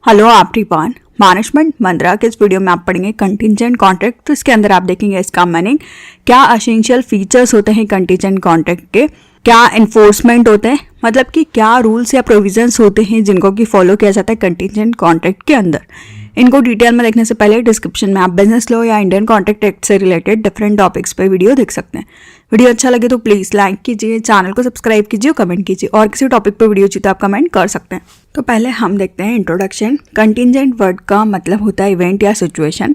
Hello everyone, management मंत्रा के इस video में आप पढ़ेंगे कंटिजेंट कॉन्ट्रैक्ट। तो इसके अंदर आप देखेंगे इसका मीनिंग, क्या एसेंशियल फीचर्स होते हैं कंटिजेंट कॉन्ट्रैक्ट के, क्या इन्फोर्समेंट होते हैं, मतलब कि क्या रूल्स या प्रोविजंस होते हैं जिनको कि फॉलो किया जाता है कंटिजेंट कॉन्ट्रैक्ट के अंदर। इनको डिटेल में देखने से पहले डिस्क्रिप्शन में आप बिजनेस लॉ या इंडियन कॉन्ट्रैक्ट एक्ट से रिलेटेड डिफरेंट टॉपिक्स पे वीडियो देख सकते हैं। वीडियो अच्छा लगे तो प्लीज़ लाइक कीजिए, चैनल को सब्सक्राइब कीजिए और कमेंट कीजिए, और किसी टॉपिक पे वीडियो चाहिए तो आप कमेंट कर सकते हैं। तो पहले हम देखते हैं इंट्रोडक्शन। कंटिजेंट वर्ड का मतलब होता है इवेंट या सिचुएशन,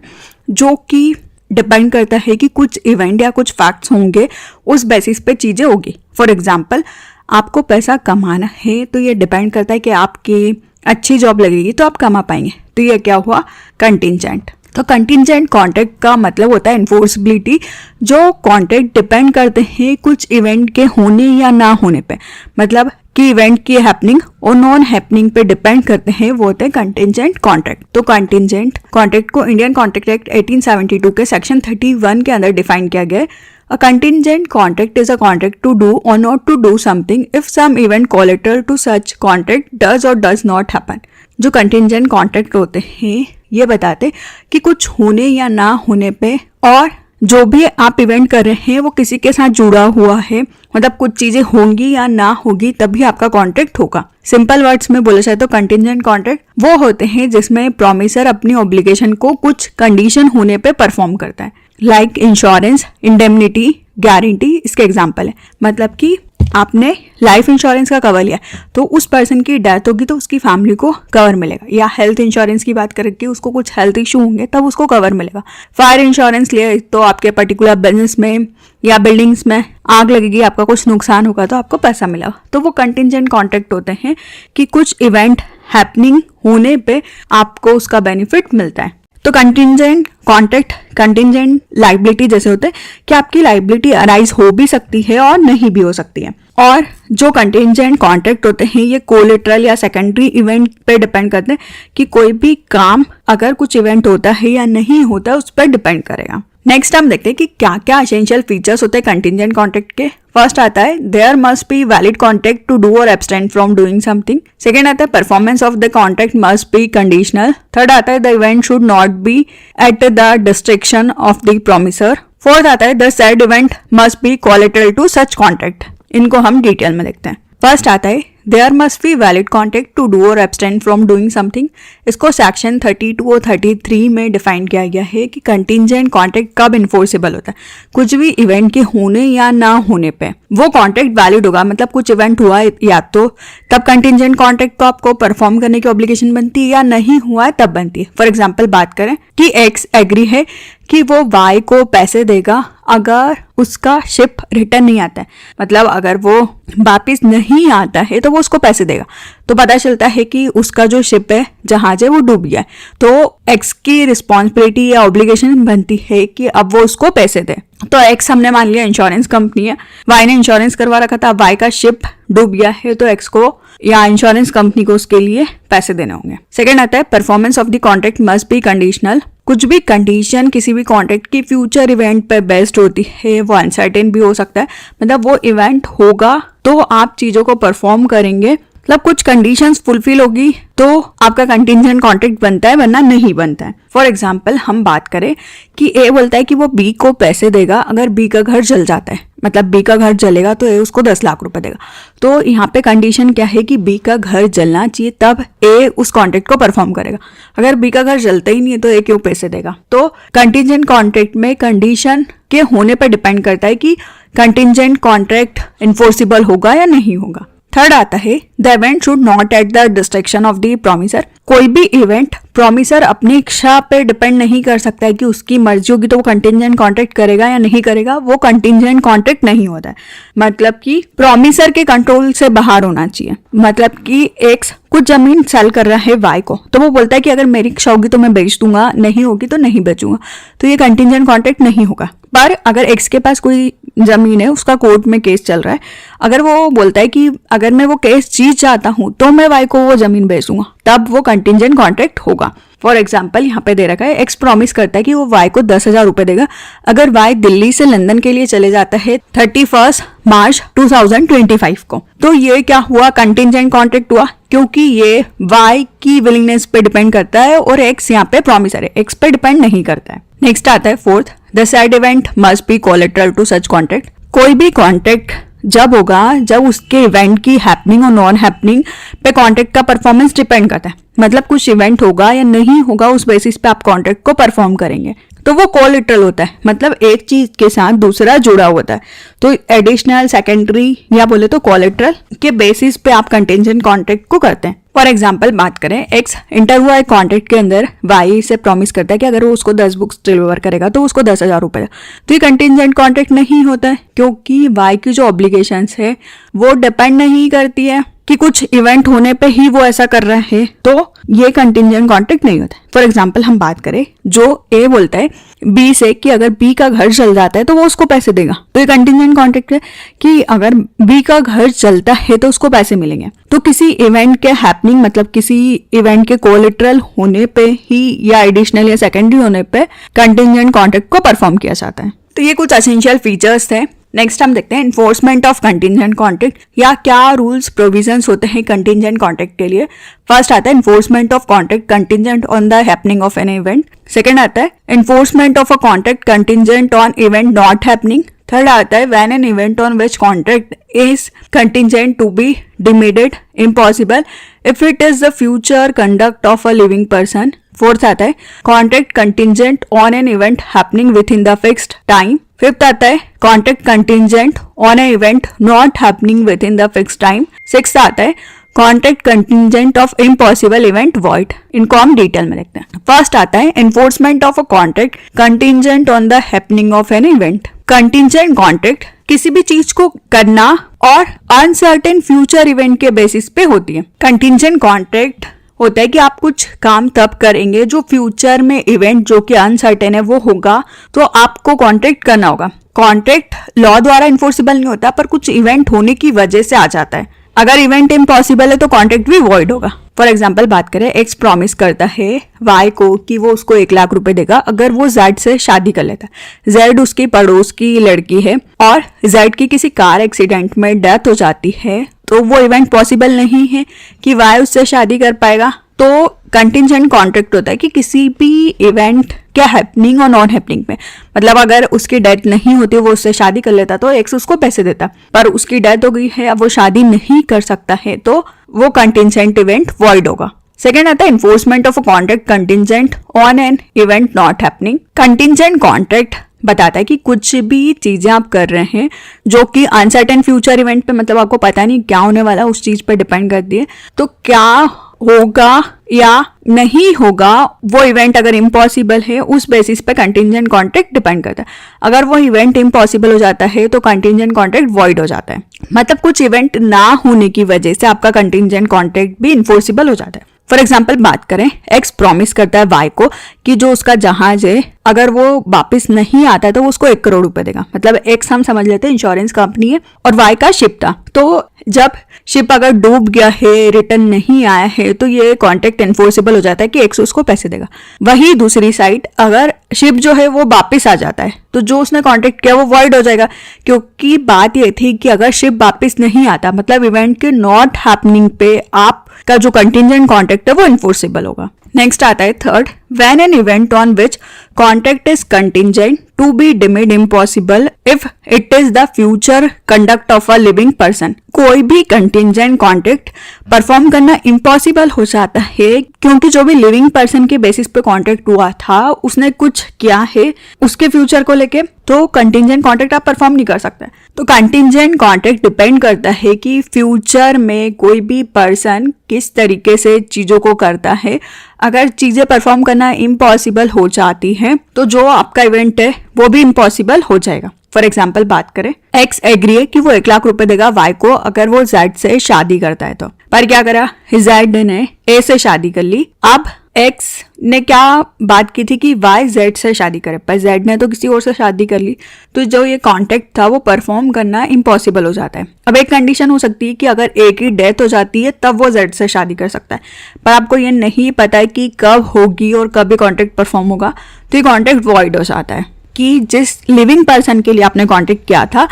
जो कि डिपेंड करता है कि कुछ इवेंट या कुछ फैक्ट्स होंगे, उस बेसिस पे चीज़ें होगी। फॉर एग्जाम्पल, आपको पैसा कमाना है तो ये डिपेंड करता है कि आपकी अच्छी जॉब लगेगी तो आप कमा पाएंगे, तो ये क्या हुआ, कंटिजेंट। तो कंटिजेंट कॉन्ट्रैक्ट का मतलब होता है इन्फोर्सिबिलिटी। जो कॉन्ट्रैक्ट डिपेंड करते हैं कुछ इवेंट के होने या ना होने पे, मतलब कि इवेंट की हैपनिंग और नॉन हैपनिंग पे डिपेंड करते हैं, वो होते हैं कंटिजेंट कॉन्ट्रैक्ट। तो कंटिजेंट कॉन्ट्रैक्ट को इंडियन कॉन्ट्रैक्ट एक्ट 1872 के सेक्शन 31 के अंदर डिफाइन किया गया है। A contingent contract is a contract to do or not to do something if some event collateral to such contract does or does not happen। जो contingent contract होते हैं ये बताते कि कुछ होने या ना होने पे, और जो भी आप इवेंट कर रहे हैं वो किसी के साथ जुड़ा हुआ है, मतलब कुछ चीजें होंगी या ना होगी तभी आपका कॉन्ट्रैक्ट होगा। सिंपल वर्ड्स में बोले जाए तो कंटिजेंट कॉन्ट्रैक्ट वो होते हैं जिसमें प्रॉमिसर अपनी ऑब्लिगेशन को कुछ कंडीशन होने पे परफॉर्म करता है, लाइक इंश्योरेंस, इंडेमनिटी, गारंटी इसके एग्जाम्पल है। मतलब कि आपने लाइफ इंश्योरेंस का कवर लिया तो उस पर्सन की डेथ होगी तो उसकी फैमिली को कवर मिलेगा, या हेल्थ इंश्योरेंस की बात करें कि उसको कुछ हेल्थ इशू होंगे तब उसको कवर मिलेगा। फायर इंश्योरेंस लिए तो आपके पर्टिकुलर बिजनेस में या बिल्डिंग्स में आग लगेगी, आपका कुछ नुकसान होगा तो आपको पैसा मिलेगा। तो वो कंटिजेंट कॉन्ट्रैक्ट होते हैं कि कुछ इवेंट हैपनिंग होने पे आपको उसका बेनिफिट मिलता है। तो कंटिजेंट कॉन्ट्रैक्ट कंटिजेंट लाइबिलिटी जैसे होते हैं कि आपकी लाइबिलिटी अराइज हो भी सकती है और नहीं भी हो सकती है। और जो कंटिजेंट कॉन्ट्रैक्ट होते हैं ये कोलेटरल या सेकेंडरी इवेंट पे डिपेंड करते हैं कि कोई भी काम अगर कुछ इवेंट होता है या नहीं होता उस पर डिपेंड करेगा। नेक्स्ट हम देखते हैं कि क्या क्या एसेंशियल फीचर्स होते हैं कंटिजेंट कॉन्ट्रैक्ट के। फर्स्ट आता है there must be valid contract to do और abstain from doing something. Second आता है performance of the contract must be conditional. Third आता है the event should not be at the discretion of the promisor. Fourth आता है the said event must be collateral to such contract. इनको हम detail में देखते हैं। फर्स्ट आता है there must be valid contract to do और एब्सटेन फ्रॉम डूइंग समथिंग। इसको सेक्शन 32 और 33 में डिफाइन किया गया है कि कंटिजेंट कॉन्ट्रैक्ट कब इन्फोर्सेबल होता है। कुछ भी इवेंट के होने या ना होने पे वो कॉन्ट्रैक्ट वैलिड होगा, मतलब कुछ इवेंट हुआ या तो तब कंटिजेंट कॉन्ट्रैक्ट को आपको परफॉर्म करने की ऑब्लिगेशन बनती है, या नहीं हुआ है तब बनती है। फॉर एग्जाम्पल बात करें कि एक्स एग्री है कि वो वाई को पैसे देगा अगर उसका शिप रिटर्न नहीं आता है, मतलब अगर वो वापिस नहीं आता है तो वो उसको पैसे देगा। तो पता चलता है कि उसका जो शिप है, जहाज है, वो डूब गया है, तो एक्स की रिस्पॉन्सिबिलिटी या ऑब्लिगेशन बनती है कि अब वो उसको पैसे दे। तो एक्स हमने मान लिया इंश्योरेंस कंपनी है, वाई ने इंश्योरेंस करवा रखा था, वाई का शिप डूब गया है तो एक्स को या इंश्योरेंस कंपनी को उसके लिए पैसे देने होंगे। सेकेंड आता है performance of the contract must be conditional. कुछ भी कंडीशन किसी भी कॉन्ट्रैक्ट की फ्यूचर इवेंट पर बेस्ड होती है, वो अनसर्टेन भी हो सकता है, मतलब वो इवेंट होगा तो आप चीजों को परफॉर्म करेंगे, मतलब कुछ कंडीशंस फुलफिल होगी तो आपका कंटिजेंट कॉन्ट्रैक्ट बनता है, वरना नहीं बनता है। फॉर एग्जाम्पल हम बात करें कि ए बोलता है कि वो बी को पैसे देगा अगर बी का घर जल जाता है, मतलब बी का घर जलेगा तो ए उसको 10 लाख रुपए देगा। तो यहाँ पे कंडीशन क्या है कि बी का घर जलना चाहिए तब ए उस कॉन्ट्रैक्ट को परफॉर्म करेगा। अगर बी का घर जलता ही नहीं है तो ए क्यों पैसे देगा। तो कंटिजेंट कॉन्ट्रैक्ट में कंडीशन के होने पर डिपेंड करता है कि कंटिजेंट कॉन्ट्रैक्ट इन्फोर्सिबल होगा या नहीं होगा। थर्ड आता है the event should not at the discretion of the promiser. कोई भी इवेंट प्रॉमिसर अपनी इच्छा पे डिपेंड नहीं कर सकता है कि उसकी मर्जी होगी तो वो कंटिजेंट कॉन्ट्रैक्ट करेगा या नहीं करेगा, वो कंटिजेंट कॉन्ट्रैक्ट नहीं होता है। मतलब कि प्रॉमिसर के कंट्रोल से बाहर होना चाहिए। मतलब कि एक्स कुछ जमीन सेल कर रहा है वाई को, तो वो बोलता है कि अगर मेरी इच्छा होगी तो मैं बेच दूंगा, नहीं होगी तो नहीं बेचूंगा, तो ये कंटिजेंट कॉन्ट्रैक्ट नहीं होगा। पर अगर एक्स के पास कोई जमीन है, उसका कोर्ट में केस चल रहा है, अगर वो बोलता है कि अगर मैं वो केस जीत जाता हूं तो मैं वाई को वो जमीन बेचूंगा, तब वो कंटिजेंट कॉन्ट्रैक्ट होगा। फॉर एग्जाम्पल यहाँ पे दे रखा है एक्स प्रॉमिस करता है कि वो वाई को 10,000 रुपए देगा अगर वाई दिल्ली से लंदन के लिए चले जाता है 31 मार्च 2025 को। तो ये क्या हुआ, कंटिंजेंट कॉन्ट्रैक्ट हुआ, क्योंकि ये वाई की विलिंगनेस पे डिपेंड करता है और एक्स यहाँ पे प्रॉमिसर है, एक्स पे डिपेंड नहीं करता है। नेक्स्ट आता है fourth, the said event must be collateral to such contract. कोई भी कॉन्ट्रैक्ट जब होगा जब उसके इवेंट की हैपनिंग और नॉन हैपनिंग पे कॉन्ट्रैक्ट का परफॉर्मेंस डिपेंड करता है। मतलब कुछ इवेंट होगा या नहीं होगा उस बेसिस पे आप कॉन्ट्रैक्ट को परफॉर्म करेंगे, तो वो कोलेटरल होता है, मतलब एक चीज के साथ दूसरा जुड़ा होता है। तो एडिशनल, सेकेंडरी या बोले तो कोलेटरल के बेसिस पे आप कंटिंजेंट कॉन्ट्रैक्ट को करते हैं। फॉर एग्जाम्पल बात करें, एक्स इंटर हुआ एक कॉन्ट्रैक्ट के अंदर वाई से प्रॉमिस करता है कि अगर वो उसको 10 बुक्स डिलीवर करेगा तो उसको 10,000 रुपए। तो ये कंटिंजेंट कॉन्ट्रैक्ट नहीं होता है, क्योंकि वाई की जो ऑब्लिगेशंस है वो डिपेंड नहीं करती है कि कुछ इवेंट होने पे ही वो ऐसा कर रहा है, तो ये कंटिंजेंट कॉन्ट्रैक्ट नहीं होता है। फॉर एग्जाम्पल हम बात करें, जो ए बोलता है बी से कि अगर बी का घर जल जाता है तो वो उसको पैसे देगा, तो ये कंटिंजेंट कॉन्ट्रैक्ट है कि अगर बी का घर जलता है तो उसको पैसे मिलेंगे। तो किसी इवेंट के हैपनिंग, मतलब किसी इवेंट के कोलेटरल होने पे ही या एडिशनल या सेकेंडरी होने पे कंटिंजेंट कॉन्ट्रैक्ट को परफॉर्म किया जाता है। तो ये कुछ एसेंशियल फीचर्स थे। नेक्स्ट हम देखते हैं इन्फोर्समेंट ऑफ कंटिंजेंट कॉन्ट्रैक्ट, या क्या रूल्स प्रोविजंस होते हैं कंटिंजेंट कॉन्ट्रैक्ट के लिए। फर्स्ट आता है enforcement of contract contingent on the happening of an event. Second आता है enforcement of a contract contingent on event not happening. Third आता है when an event on which contract is contingent to be deemed impossible if it is the future conduct of a living person. Fourth आता है contract contingent on an event happening within the fixed time. Fifth आता है contract contingent on A event not happening within the fixed time. Sixth आता है contract contingent of impossible event void. इनको हम detail में देखते हैं। First आता है enforcement of a contract contingent on the happening of an event. Contingent contract किसी भी चीज को करना और अनसर्टेन फ्यूचर इवेंट के बेसिस पे होती है। कंटिंजेंट कॉन्ट्रैक्ट होता है कि आप कुछ काम तब करेंगे जो फ्यूचर में इवेंट जो कि अनसर्टेन है वो होगा, तो आपको कॉन्ट्रैक्ट करना होगा। कॉन्ट्रैक्ट लॉ द्वारा इन्फोर्सिबल नहीं होता, पर कुछ इवेंट होने की वजह से आ जाता है। अगर इवेंट इम्पॉसिबल है तो कॉन्ट्रैक्ट भी वॉइड होगा। फॉर एग्जाम्पल बात करें, एक्स प्रॉमिस करता है वाई को कि वो उसको 1 लाख रुपए देगा अगर वो जेड से शादी कर लेता है। जेड उसकी पड़ोस की लड़की है और जेड की किसी कार एक्सीडेंट में डेथ हो जाती है, तो वो इवेंट पॉसिबल नहीं है कि वाई उससे शादी कर पाएगा। तो कंटिंजेंट कॉन्ट्रैक्ट होता है कि किसी भी इवेंट क्या हैपनिंग और नॉन हैपनिंग में, मतलब अगर उसकी डेथ नहीं होती वो उससे शादी कर लेता तो एक्स उसको पैसे देता, पर उसकी डेथ हो गई है, अब वो शादी नहीं कर सकता है, तो वो कंटिंजेंट इवेंट वॉइड होगा। सेकेंड आता है enforcement of a contract contingent on an event not happening. Contingent contract बताता है कि कुछ भी चीजें आप कर रहे हैं जो कि अनसर्टेन फ्यूचर इवेंट पे, मतलब आपको पता नहीं क्या होने वाला, उस चीज पे डिपेंड करती है, तो क्या होगा या नहीं होगा वो इवेंट अगर इम्पॉसिबल है उस बेसिस पे कंटिंजेंट कॉन्ट्रैक्ट डिपेंड करता है। अगर वो इवेंट इम्पॉसिबल हो जाता है तो कंटिंजेंट कॉन्ट्रैक्ट वॉइड हो जाता है, मतलब कुछ इवेंट ना होने की वजह से आपका कंटिंजेंट कॉन्ट्रैक्ट भी इन्फोर्सिबल हो जाता है। फॉर एग्जाम्पल बात करें, एक्स प्रॉमिस करता है वाई को कि जो उसका जहाज है अगर वो वापस नहीं आता है तो वो उसको 1 करोड़ रुपए देगा। मतलब एक्स हम समझ लेते हैं इंश्योरेंस कंपनी है और वाई का शिप था, तो जब शिप अगर डूब गया है, रिटर्न नहीं आया है, तो ये कॉन्ट्रैक्ट एनफोर्सेबल हो जाता है कि एक्स उसको पैसे देगा। वही दूसरी साइड अगर शिप जो है वो वापस आ जाता है तो जो उसने कॉन्ट्रैक्ट किया वो वॉइड हो जाएगा, क्योंकि बात ये थी कि अगर शिप वापस नहीं आता, मतलब इवेंट के नॉट हैपनिंग पे आपका जो कंटिंजेंट कॉन्ट्रैक्ट है वो इन्फोर्सेबल होगा। नेक्स्ट आता है third, when an event on which contract is contingent to be deemed impossible if it is the future conduct of a living person. कोई भी कंटिंजेंट कॉन्ट्रैक्ट परफॉर्म करना इम्पॉसिबल हो जाता है क्योंकि जो भी लिविंग पर्सन के बेसिस पे कॉन्ट्रैक्ट हुआ था उसने कुछ किया है उसके फ्यूचर को लेके, तो कंटिंजेंट कॉन्ट्रैक्ट आप परफॉर्म नहीं कर सकते। तो कंटिंजेंट कॉन्ट्रैक्ट डिपेंड करता है कि फ्यूचर में कोई भी पर्सन किस तरीके से चीजों को करता है। अगर चीजें परफॉर्म करना इम्पॉसिबल हो जाती है तो जो आपका इवेंट है वो भी इम्पॉसिबल हो जाएगा। फॉर एग्जाम्पल बात करें, एक्स एग्री है कि वो 1 लाख रुपए देगा वाई को अगर वो जेड से शादी करता है, तो पर क्या करा, जेड ने ए से शादी कर ली। अब एक्स ने क्या बात की थी कि वाई जेड से शादी करे, पर जेड ने तो किसी और से शादी कर ली, तो जो ये कॉन्ट्रैक्ट था वो परफॉर्म करना इम्पॉसिबल हो जाता है। अब एक कंडीशन हो सकती है कि अगर ए की डेथ हो जाती है तब वो जेड से शादी कर सकता है, पर आपको ये नहीं पता है कि कब होगी और कब ये कॉन्ट्रैक्ट परफॉर्म होगा, तो ये कॉन्ट्रैक्ट वॉइड हो जाता है कि जिस लिविंग पर्सन के लिए आपने कॉन्ट्रैक्ट किया था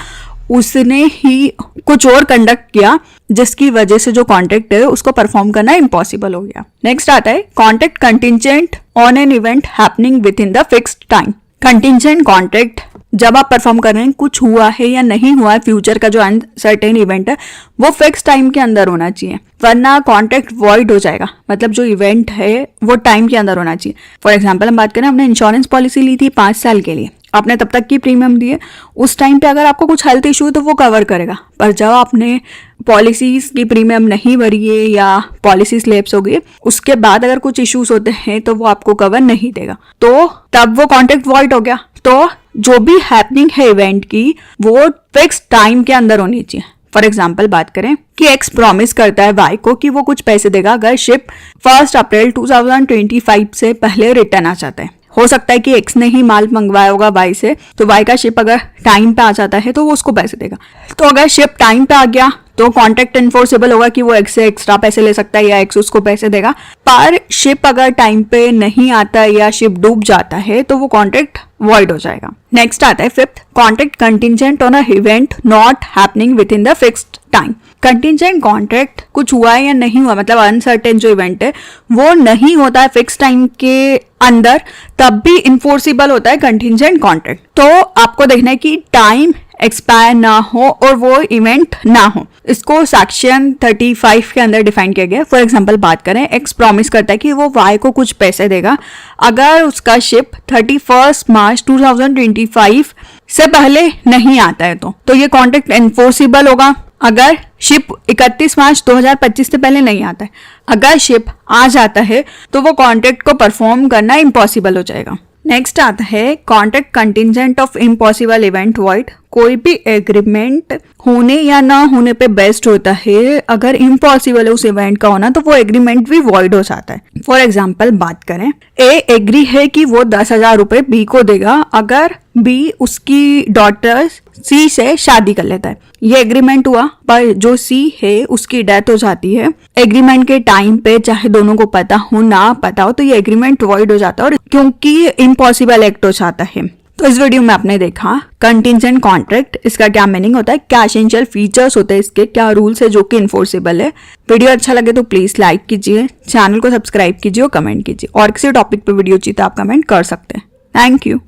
उसने ही कुछ और कंडक्ट किया जिसकी वजह से जो कॉन्ट्रैक्ट है उसको परफॉर्म करना इम्पॉसिबल हो गया। नेक्स्ट आता है contract contingent on an event happening within the fixed time. Contingent contract जब आप परफॉर्म कर रहे हैं, कुछ हुआ है या नहीं हुआ है, फ्यूचर का जो अनसर्टेन इवेंट है वो फिक्स टाइम के अंदर होना चाहिए, वरना कॉन्ट्रैक्ट वॉइड हो जाएगा। मतलब जो इवेंट है वो टाइम के अंदर होना चाहिए। फॉर एग्जाम्पल हम बात करें, हमने इंश्योरेंस पॉलिसी ली थी 5 साल के लिए, आपने तब तक की प्रीमियम दिए, उस टाइम पे अगर आपको कुछ हेल्थ इशू है तो वो कवर करेगा, पर जब आपने पॉलिसीज की प्रीमियम नहीं भरी है या पॉलिसी स्लेप्स हो गई, उसके बाद अगर कुछ इश्यूज होते हैं तो वो आपको कवर नहीं देगा, तो तब वो कॉन्ट्रैक्ट वॉइड हो गया। तो जो भी हैपनिंग है इवेंट की वो फिक्स टाइम के अंदर होनी चाहिए। फॉर एग्जाम्पल बात करें कि एक्स प्रॉमिस करता है वाई को कि वो कुछ पैसे देगा अगर शिप 1 अप्रैल 2025 से पहले रिटर्न आ जाता है। हो सकता है कि एक्स ने ही माल मंगवाया होगा वाई से, तो वाई का शिप अगर टाइम पे आ जाता है तो वो उसको पैसे देगा। तो अगर शिप टाइम पे आ गया तो कॉन्ट्रैक्ट इन्फोर्सेबल होगा कि वो एक्स से एक्स्ट्रा पैसे ले सकता है या एक्स उसको पैसे देगा। पर शिप अगर टाइम पे नहीं आता या शिप डूब जाता है तो वो कॉन्ट्रैक्ट वॉइड हो जाएगा। नेक्स्ट आता है fifth, contract contingent on a event not happening within the fixed time. Contingent contract कुछ हुआ है या नहीं हुआ, मतलब अनसर्टेन जो इवेंट है वो नहीं होता है फिक्स टाइम के अंदर, तब भी इन्फोर्सिबल होता है कंटिंजेंट कॉन्ट्रैक्ट। तो आपको देखना है कि टाइम एक्सपायर ना हो और वो इवेंट ना हो। इसको सेक्शन 35 के अंदर डिफाइन किया गया। फॉर एग्जांपल बात करें, एक्स प्रॉमिस करता है कि वो वाई को कुछ पैसे देगा अगर उसका शिप 31 मार्च 2025 से पहले नहीं आता है, तो ये कॉन्ट्रैक्ट एनफोर्सिबल होगा। अगर शिप 31 मार्च 2025 से पहले नहीं आता है, अगर शिप आ जाता है तो वो कॉन्ट्रैक्ट को परफॉर्म करना इम्पॉसिबल हो जाएगा। नेक्स्ट आता है contract contingent of impossible event void. कोई भी एग्रीमेंट होने या ना होने पे बेस्ट होता है, अगर इम्पॉसिबल है उस इवेंट का होना तो वो एग्रीमेंट भी वॉइड हो जाता है। फॉर एग्जाम्पल बात करें, ए एग्री है कि वो 10,000 रुपए बी को देगा अगर बी उसकी डॉटर सी से शादी कर लेता है। ये एग्रीमेंट हुआ, पर जो सी है उसकी डेथ हो जाती है एग्रीमेंट के टाइम पे, चाहे दोनों को पता हो ना पता हो, तो ये एग्रीमेंट वॉइड हो जाता है और क्योंकि इम्पॉसिबल एक्ट हो जाता है। तो इस वीडियो में आपने देखा कंटिंजेंट कॉन्ट्रैक्ट, इसका क्या मीनिंग होता है, क्या एसेंशियल फीचर्स होते हैं इसके, क्या रूल्स है जो कि इन्फोर्सेबल है। वीडियो अच्छा लगे तो प्लीज लाइक कीजिए, चैनल को सब्सक्राइब कीजिए और कमेंट कीजिए। और किसी टॉपिक पे वीडियो चाहिए तो आप कमेंट कर सकते हैं। Thank you.